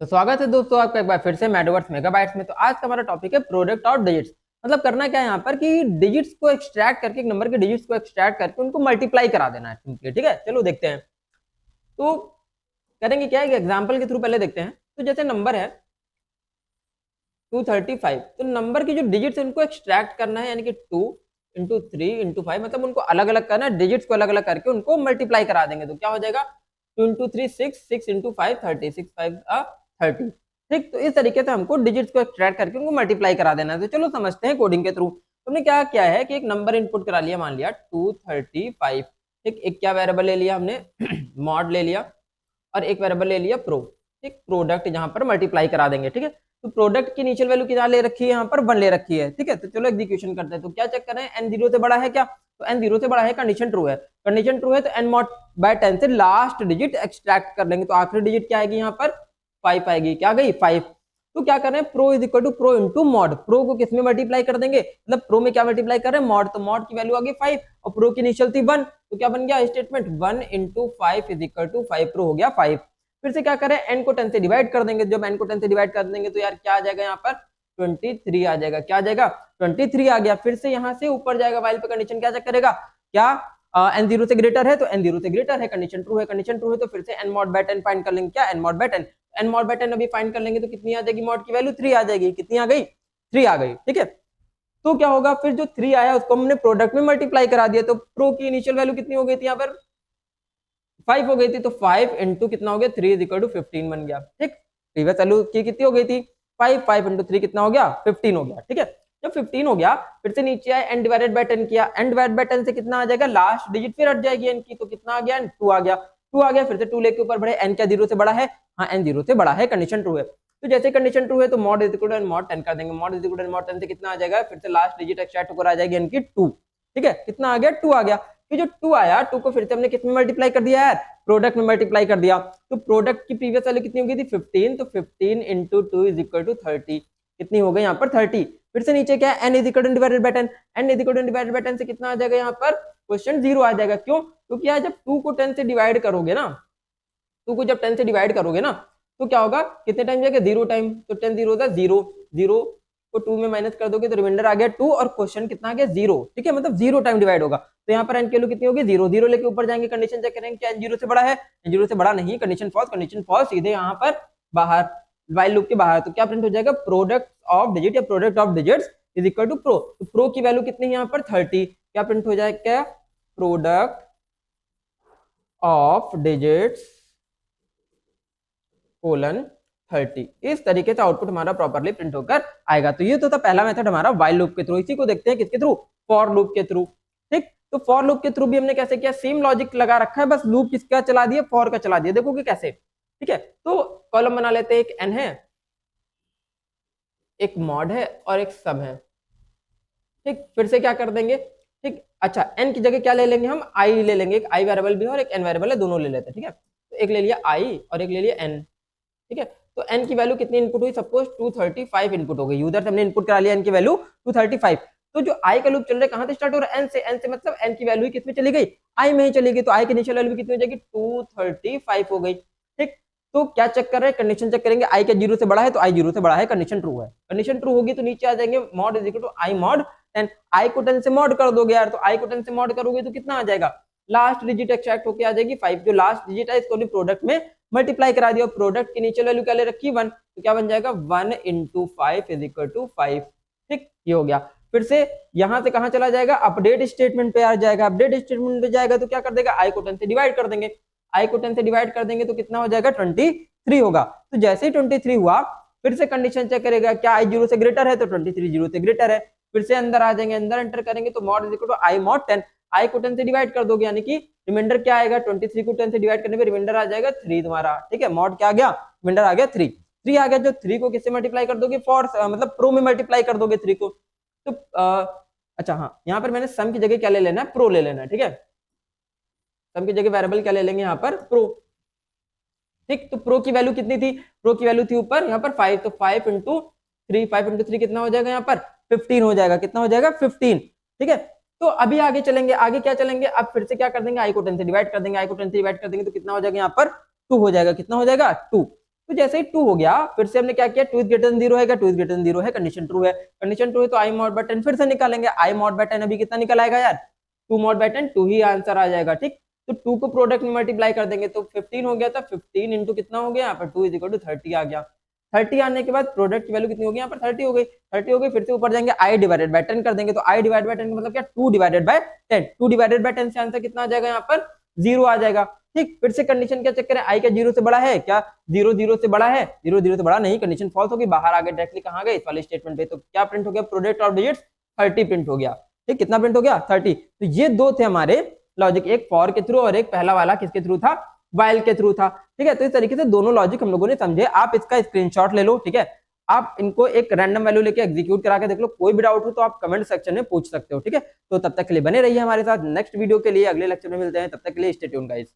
तो स्वागत है दोस्तों आपका एक बार फिर से मैडवर्स मेगाबाइट्स में। तो आज का हमारा टॉपिक है प्रोडक्ट ऑफ डिजिट्स। मतलब करना क्या है यहाँ पर कि डिजिट्स को एक्सट्रैक्ट करके, एक नंबर के डिजिट्स को एक्सट्रैक्ट करके उनको मल्टीप्लाई करा देना है सिंपली। ठीक है, चलो देखते हैं। तो करेंगे क्या है, एग्जाम्पल के थ्रू पहले देखते हैं। तो जैसे नंबर है 235, तो नंबर की जो डिजिट्स है उनको एक्सट्रैक्ट करना है, यानी कि 2 इंटू 3 इंटू 5, मतलब उनको अलग अलग करना है, डिजिट्स को अलग अलग करके उनको मल्टीप्लाई करा देंगे। तो क्या हो जाएगा, 2 इंटू 3 6, 6 इंटू 5 30, 6 5 30। ठीक, तो इस तरीके से हमको डिजिट्स को एक्सट्रैक्ट करके उनको मल्टीप्लाई करा देना है। तो चलो समझते हैं कोडिंग के थ्रू। तुमने क्या किया है कि एक नंबर इनपुट करा लिया, मान लिया 235। ठीक, एक क्या वेरिएबल ले लिया हमने मॉड ले लिया, और एक वेरिएबल ले लिया प्रो। ठीक, प्रोडक्ट जहां पर मल्टीप्लाई करा देंगे। ठीक है, तो प्रोडक्ट की इनिशियल वैल्यू कितना ले रखी है, यहाँ पर 1 ले रखी है। ठीक है, तो चलो एग्जीक्यूशन करते हैं। तो क्या चेक कर रहे हैं, n 0 से बड़ा है क्या, तो n 0 से बड़ा है, कंडीशन ट्रू है। कंडीशन ट्रू है तो n मॉड बाय 10 से लास्ट डिजिट एक्सट्रैक्ट कर लेंगे। तो आखिरी डिजिट क्या आएगी, यहाँ पर 5 आएगी। क्या गई 5। तो क्या कर रहे हैं, pro is equal to pro into mod. Pro को किस में मल्टीप्लाई कर देंगे, मतलब प्रो में क्या मल्टीप्लाई कर रहे हैं, मॉड। तो मॉड की वैल्यू आ गई 5 और प्रो की इनिशियल थी 1। तो क्या बन गया statement, 1 into 5 is equal to 5, pro हो गया 5। फिर से क्या करें, n को 10 से डिवाइड कर देंगे। जब n को 10 से डिवाइड कर देंगे तो यार क्या आ जाएगा, यहाँ पर 23 आ जाएगा। क्या आ जाएगा, 23 आ गया। फिर से यहाँ से ऊपर जाएगा, वाइल पे कंडीशन क्या चेक करेगा, क्या n 0 से ग्रेटर है, तो n 0 से ग्रेटर है, कंडीशन ट्रू है। कंडीशन ट्रू है तो फिर से n मॉड बाय 10 फाइंड कर लेंगे। क्या, n mod by 10, n mod by 10 अभी फाइंड कर लेंगे तो कितनी आ जाएगी, मॉड की वैल्यू 3 आ जाएगी। कितनी आ गई, 3 आ गई। ठीक है, तो क्या होगा, फिर जो 3 आया उसको हमने प्रोडक्ट में मल्टीप्लाई करा दिया। तो प्रो की इनिशियल वैल्यू कितनी हो गई थी, यहाँ पर 5 हो गई थी। तो 5 इंटू कितना हो गया, 3 इज इक्वल टू 15 बन गया। ठीक, प्रीवियस वैल्यू की कितनी हो गई थी 5, 5 इंटू 3 कितना हो गया, 15 हो गया। ठीक है, जब 15 हो गया फिर से नीचे आए, n डिवाइडेड बाय 10 किया। n डिवाइडेड बाय 10 से कितना आ जाएगा, लास्ट डिजिट फिर हट जाएगी n की। तो कितना आ गया, 2 आ गया। 2 आ गया, फिर से 2 लेके ऊपर बढ़े। n क्या 0 से बड़ा है, हाँ n 0 से बड़ा है, कंडीशन ट्रू है। तो जैसे कंडीशन ट्रू है तो mod is equal to mod 10 कर देंगे। Mod is equal to mod 10 से कितना आ जाएगा, फिर से लास्ट डिजिट एक्सट्रैक्ट होकर आ जाएगी n की 2। ठीक है, कितना आ गया, 2 आ गया। फिर जो 2 आया, 2 को फिर से हमने किस में मल्टीप्लाई कर दिया यार, प्रोडक्ट में मल्टीप्लाई कर दिया। तो प्रोडक्ट की प्रीवियस वैल्यू कितनी हो गई थी 15, तो 15 इंटू 2 इज इक्वल टू 30। कितनी हो गई यहाँ पर 30। फिर से नीचे क्या है, n is equal two divided by 10। n is equal two divided by 10 से कितना आ जाएगा, यहाँ पर क्वेश्चन 0 आ जाएगा। क्यों, क्योंकि यार जब 2 को 10 से डिवाइड करोगे ना, 2 को जब 10 से डिवाइड करोगे ना, तो क्या होगा, कितने टाइम जाएगा, 0 टाइम। तो 10 0 होता है 0, 0 को 2 में माइनस कर दोगे तो रिमाइंडर आ गया 2, और क्वेश्चन कितना आ गया 0। ठीक है, मतलब 0 टाइम डिवाइड होगा। तो यहाँ पर n की वैल्यू कितनी होगी, 0। 0 लेके ऊपर जाएंगे, कंडीशन चेक करेंगे क्या n 0 से बड़ा है, n 0 से बड़ा नहीं, कंडीशन फॉल्स। कंडीशन फॉल्स, सीधे यहाँ पर बाहर, वाइल लूप के बाहर। तो क्या प्रिंट हो जाएगा, प्रोडक्ट ऑफ डिजिट या product of digits is equal to pro. तो प्रो की वैल्यू कितनी है यहाँ पर 30। क्या प्रिंट हो जाएगा, क्या, प्रोडक्ट ऑफ डिजिट्स कोलन 30। इस तरीके से आउटपुट हमारा प्रॉपर्ली प्रिंट होकर आएगा। तो ये तो था पहला मेथड हमारा व्हाइल लूप के थ्रू। इसी को देखते हैं किसके थ्रू, फॉर लूप के थ्रू। ठीक, तो फॉर लूप के थ्रू भी हमने कैसे किया, सेम लॉजिक लगा रखा है, बस लूप किसका चला दिया, फॉर का चला दिया। देखोगे कैसे। ठीक है, तो कॉलम बना लेते हैं, एक एन है, एक मॉड है और एक सब है। ठीक, फिर से क्या कर देंगे, ठीक, अच्छा एन की जगह क्या ले लेंगे हम, आई ले लेंगे। एक आई वेरिएबल भी है और एक एन वेरिएबल है, दोनों ले लेते हैं। ठीक है, तो एक ले लिया आई और एक ले लिया एन। ठीक है, तो n की वैल्यू कितनी इनपुट हुई, सपोज 235 इनपुट हो गई। यूजर से हमने इनपुट करा लिया n की वैल्यू 235। तो जो i का लूप चल रहा है कहां से स्टार्ट हो रहा है, n से। n से मतलब n की वैल्यू किसमें चली गई, i में ही चली गई। तो i की इनिशियल वैल्यू कितनी हो जाएगी, 235 हो गई। ठीक, तो क्या चेक कर रहे हैं, कंडीशन चेक करेंगे, i क्या 0 से बड़ा है, तो i 0 से बड़ा है, कंडीशन ट्रू है। कंडीशन ट्रू होगी तो नीचे आ जाएंगे, mod is equal to i mod 10। i को 10 से मॉड कर दोगे यार, तो i को 10 से मॉड करोगे तो कितना आ जाएगा, लास्ट डिजिट एक्सट्रैक्ट होके आ जाएगी 5। जो लास्ट डिजिट है इसको भी प्रोडक्ट में मल्टीप्लाई करा दिया। प्रोडक्ट की नीचे वैल्यू क्या ले रखी 1, तो क्या बन जाएगा 1 इंटू 5 इज इक्वल टू 5। ठीक, ये हो गया। फिर से यहां से कहां चला जाएगा, अपडेट स्टेटमेंट पे आ जाएगा। अपडेट स्टेटमेंट पे जाएगा तो क्या कर देगा, i को 10 से डिवाइड कर देंगे। i को 10 से डिवाइड कर देंगे तो कितना हो जाएगा 23 होगा। तो जैसे ही 23 हुआ फिर से कंडीशन चेक करेगा, क्या i 0 से ग्रेटर है, तो 23 0 से ग्रेटर है। फिर से अंदर आ जाएंगे, अंदर एंटर करेंगे तो mod is equal to i mod 10। i को 10 से डिवाइड कर दोगे, यानी कि रिमाइंडर क्या आएगा, 23 को 10 से डिवाइड करने पे रिमाइंडर आ जाएगा 3 तुम्हारा। ठीक है, मॉड क्या आ गया, रिमाइंडर आ गया 3। 3 आ गया, जो 3 को किससे मल्टीप्लाई कर दोगे, फॉर मतलब प्रो में मल्टीप्लाई कर दोगे 3 को। तो अच्छा हाँ, यहाँ पर मैंने सम की जगह क्या ले लेना है, प्रो ले लेना है। ठीक है, सम की जगह वेरिएबल क्या ले लेंगे यहाँ पर, प्रो। ठीक, तो प्रो की वैल्यू कितनी थी, प्रो की वैल्यू थी ऊपर यहाँ पर 5। तो 5 इंटू 3, 5 इंटू 3 कितना हो जाएगा, यहाँ पर 15 हो जाएगा। कितना हो जाएगा 15। ठीक है, तो अभी आगे चलेंगे, आगे क्या चलेंगे, अब फिर से क्या कर देंगे, i को 10 से डिवाइड कर देंगे। i को 10 से डिवाइड कर देंगे तो कितना हो जाएगा, यहाँ पर 2 हो जाएगा। कितना हो जाएगा 2। तो जैसे ही 2 हो गया, फिर से हमने क्या किया, 2 इज ग्रेटर देन 0 है क्या, 2 इज ग्रेटर देन 0 है, कंडीशन ट्रू है, कंडीशन ट्रू है तो i mod by 10 फिर से निकालेंगे, i mod by 10 अभी कितना निकल आएगा यार, 2 mod by 10, 2 ही आंसर आ जाएगा, ठीक। तो 2 को प्रोडक्ट में मल्टीप्लाई कर देंगे तो 15 हो गया था, 15 इंटू कितना हो गया यहाँ पर 2 इज इक्वल टू 30 आ गया, 30 आने के बाद प्रोडक्ट की वैल्यू कितनी होगी यहाँ पर 30 हो गई, 30 हो गई, फिर से ऊपर जाएंगे i डिवाइडेड बाय 10 कर देंगे, तो i डिवाइडेड बाय 10 का मतलब क्या, 2 डिवाइडेड बाय 10, 2 डिवाइडेड बाय 10 से आंसर कितना आ जाएगा यहाँ पर 0 आ जाएगा, ठीक। फिर से कंडीशन क्या चेक करें, i क्या 0 से बड़ा है क्या, 0 0 से बड़ा है, 0 0 से बड़ा नहीं, कंडीशन फॉल्स होगी, बाहर आ गए डायरेक्टली कहां गए, इस वाले स्टेटमेंट पे, तो क्या प्रिंट हो गया, प्रोडक्ट ऑफ डिजिट्स 30 प्रिंट हो गया, ठीक। कितना प्रिंट हो गया 30। तो ये दो थे हमारे लॉजिक, एक फॉर के थ्रू और एक पहला वाला किसके थ्रू था, वाइल के थ्रू था, ठीक है। तो इस तरीके से दोनों लॉजिक हम लोगों ने समझे, आप इसका स्क्रीनशॉट ले लो, ठीक है, आप इनको एक रैंडम वैल्यू लेके एग्जीक्यूट करा के देख लो, कोई भी डाउट हो तो आप कमेंट सेक्शन में पूछ सकते हो, ठीक है। तो तब तक के लिए बने रहिए हमारे साथ, नेक्स्ट वीडियो के लिए अगले लेक्चर में मिलते हैं, तब तक के लिए स्टे ट्यून्ड गाइस।